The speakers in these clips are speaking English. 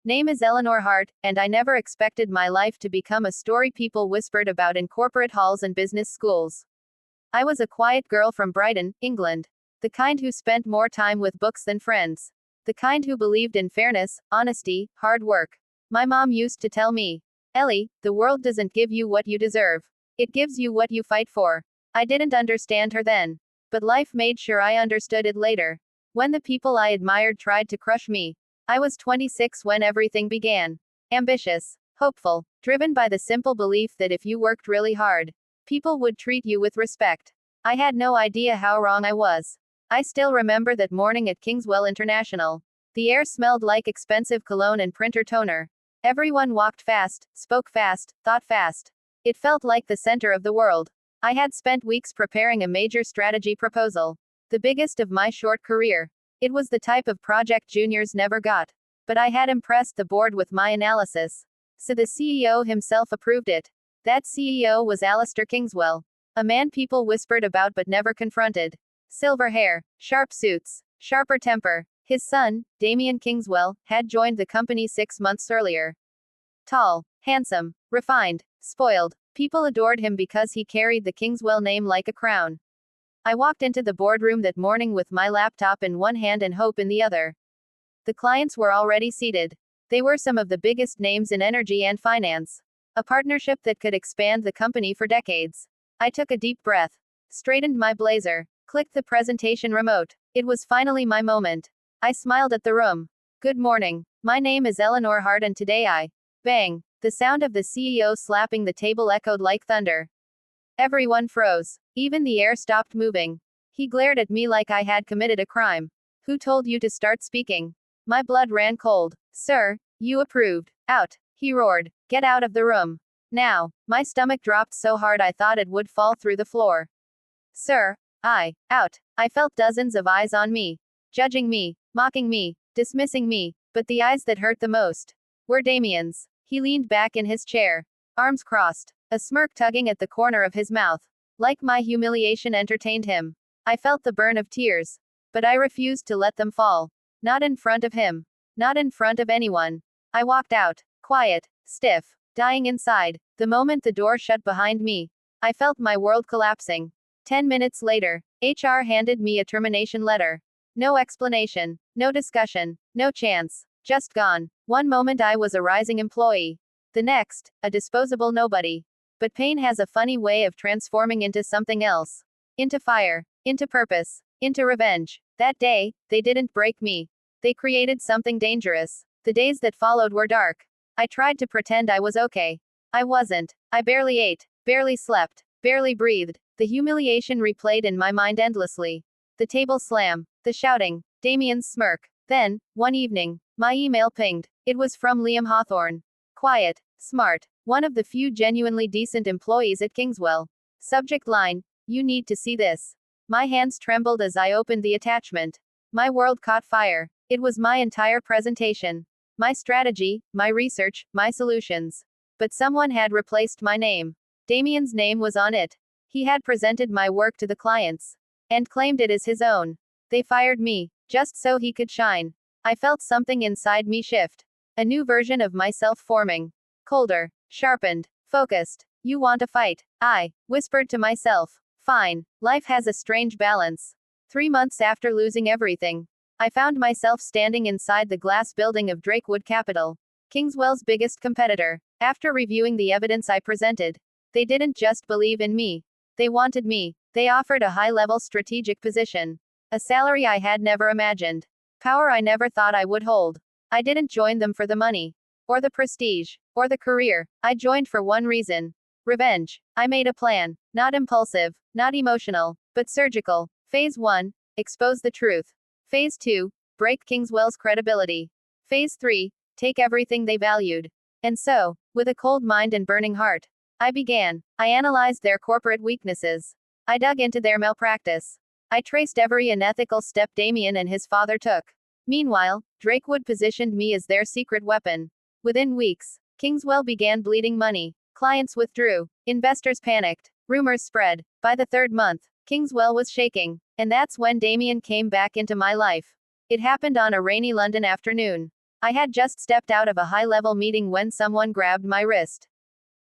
Name is Eleanor Hart, and I never expected my life to become a story people whispered about in corporate halls and business schools. I was a quiet girl from Brighton, England. The kind who spent more time with books than friends. The kind who believed in fairness, honesty, hard work. My mom used to tell me, Ellie, the world doesn't give you what you deserve. It gives you what you fight for. I didn't understand her then. But life made sure I understood it later. When the people I admired tried to crush me. I was 26 when everything began. Ambitious, hopeful, driven by the simple belief that if you worked really hard, people would treat you with respect. I had no idea how wrong I was. I still remember that morning at Kingswell International. The air smelled like expensive cologne and printer toner. Everyone walked fast, spoke fast, thought fast. It felt like the center of the world. I had spent weeks preparing a major strategy proposal. The biggest of my short career. It was the type of project juniors never got. But I had impressed the board with my analysis. So the CEO himself approved it. That CEO was Alistair Kingswell. A man people whispered about but never confronted. Silver hair, sharp suits, sharper temper. His son, Damien Kingswell, had joined the company 6 months earlier. Tall, handsome, refined, spoiled. People adored him because he carried the Kingswell name like a crown. I walked into the boardroom that morning with my laptop in one hand and hope in the other. The clients were already seated. They were some of the biggest names in energy and finance. A partnership that could expand the company for decades. I took a deep breath, straightened my blazer, clicked the presentation remote. It was finally my moment. I smiled at the room. Good morning. My name is Eleanor Hart and today I. Bang. The sound of the CEO slapping the table echoed like thunder. Everyone froze. Even the air stopped moving. He glared at me like I had committed a crime. Who told you to start speaking? My blood ran cold. Sir, you approved. Out. He roared. Get out of the room. Now. My stomach dropped so hard I thought it would fall through the floor. Sir. Out. I felt dozens of eyes on me. Judging me, mocking me, dismissing me, but the eyes that hurt the most were Damien's. He leaned back in his chair, arms crossed, a smirk tugging at the corner of his mouth. Like my humiliation entertained him. I felt the burn of tears. But I refused to let them fall. Not in front of him. Not in front of anyone. I walked out, quiet, stiff, dying inside. The moment the door shut behind me, I felt my world collapsing. 10 minutes later, HR handed me a termination letter. No explanation, no discussion, no chance. Just gone. One moment I was a rising employee. The next, a disposable nobody. But pain has a funny way of transforming into something else. Into fire. Into purpose. Into revenge. That day, they didn't break me. They created something dangerous. The days that followed were dark. I tried to pretend I was okay. I wasn't. I barely ate, barely slept, barely breathed. The humiliation replayed in my mind endlessly. The table slam, the shouting, Damien's smirk. Then, one evening, my email pinged. It was from Liam Hawthorne. Quiet, smart, one of the few genuinely decent employees at Kingswell. Subject line, you need to see this. My hands trembled as I opened the attachment. My world caught fire. It was my entire presentation. My strategy, my research, my solutions. But someone had replaced my name. Damien's name was on it. He had presented my work to the clients. And claimed it as his own. They fired me, just so he could shine. I felt something inside me shift. A new version of myself forming. Colder, sharpened, focused. You want a fight? I whispered to myself. Fine. Life has a strange balance. 3 months after losing everything, I found myself standing inside the glass building of Drakewood Capital, Kingswell's biggest competitor. After reviewing the evidence I presented, they didn't just believe in me. They wanted me. They offered a high-level strategic position. A salary I had never imagined. Power I never thought I would hold. I didn't join them for the money. Or the prestige. Or the career. I joined for one reason. Revenge. I made a plan. Not impulsive. Not emotional. But surgical. Phase 1. Expose the truth. Phase 2. Break Kingswell's credibility. Phase 3. Take everything they valued. And so, with a cold mind and burning heart, I began. I analyzed their corporate weaknesses. I dug into their malpractice. I traced every unethical step Damien and his father took. Meanwhile, Drakewood positioned me as their secret weapon. Within weeks, Kingswell began bleeding money. Clients withdrew. Investors panicked. Rumors spread. By the 3rd month, Kingswell was shaking. And that's when Damien came back into my life. It happened on a rainy London afternoon. I had just stepped out of a high-level meeting when someone grabbed my wrist.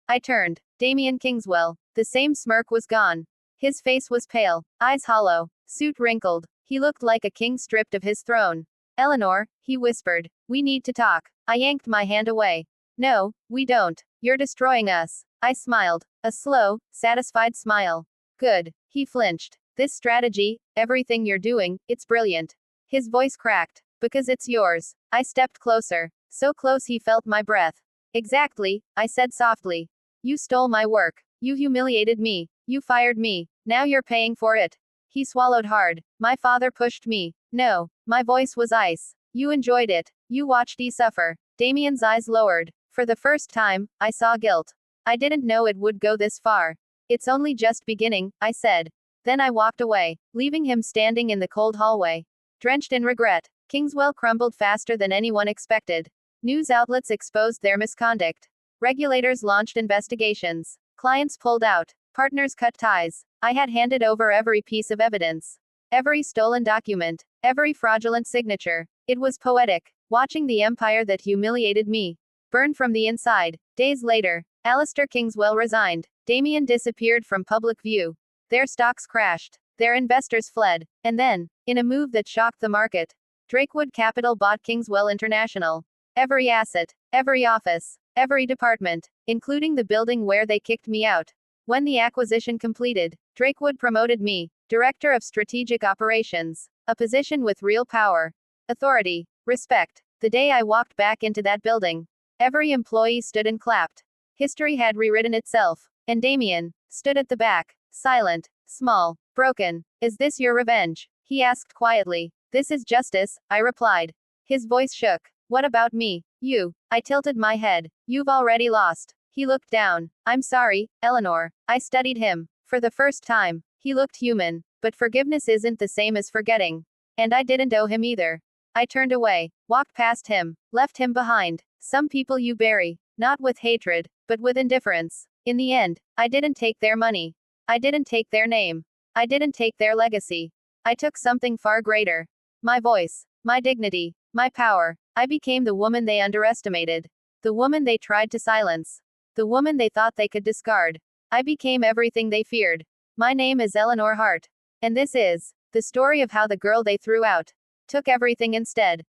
I turned. Damien Kingswell. The same smirk was gone. His face was pale, eyes hollow, suit wrinkled. He looked like a king stripped of his throne. Eleanor, he whispered, we need to talk. I yanked my hand away. No, we don't. You're destroying us. I smiled. A slow, satisfied smile. Good. He flinched. This strategy, everything you're doing, it's brilliant. His voice cracked. Because it's yours. I stepped closer. So close he felt my breath. Exactly, I said softly. You stole my work. You humiliated me. You fired me. Now you're paying for it. He swallowed hard. My father pushed me. No. My voice was ice. You enjoyed it. You watched me suffer. Damien's eyes lowered. For the first time, I saw guilt. I didn't know it would go this far. It's only just beginning, I said. Then I walked away, leaving him standing in the cold hallway. Drenched in regret, Kingswell crumbled faster than anyone expected. News outlets exposed their misconduct. Regulators launched investigations. Clients pulled out. Partners cut ties. I had handed over every piece of evidence. Every stolen document. Every fraudulent signature. It was poetic, watching the empire that humiliated me burn from the inside. Days later, Alistair Kingswell resigned. Damien disappeared from public view. Their stocks crashed. Their investors fled. And then, in a move that shocked the market, Drakewood Capital bought Kingswell International. Every asset, every office, every department, including the building where they kicked me out. When the acquisition completed, Drakewood promoted me, Director of Strategic Operations, a position with real power, authority, respect. The day I walked back into that building, every employee stood and clapped. History had rewritten itself. And Damien stood at the back, silent, small, broken. Is this your revenge? He asked quietly. This is justice, I replied. His voice shook. What about me? You. I tilted my head. You've already lost. He looked down. I'm sorry, Eleanor. I studied him. For the first time, he looked human. But forgiveness isn't the same as forgetting. And I didn't owe him either. I turned away, walked past him, left him behind. Some people you bury, not with hatred, but with indifference. In the end, I didn't take their money. I didn't take their name. I didn't take their legacy. I took something far greater. My voice, my dignity, my power. I became the woman they underestimated. The woman they tried to silence. The woman they thought they could discard. I became everything they feared. My name is Eleanor Hart. And this is the story of how the girl they threw out took everything instead.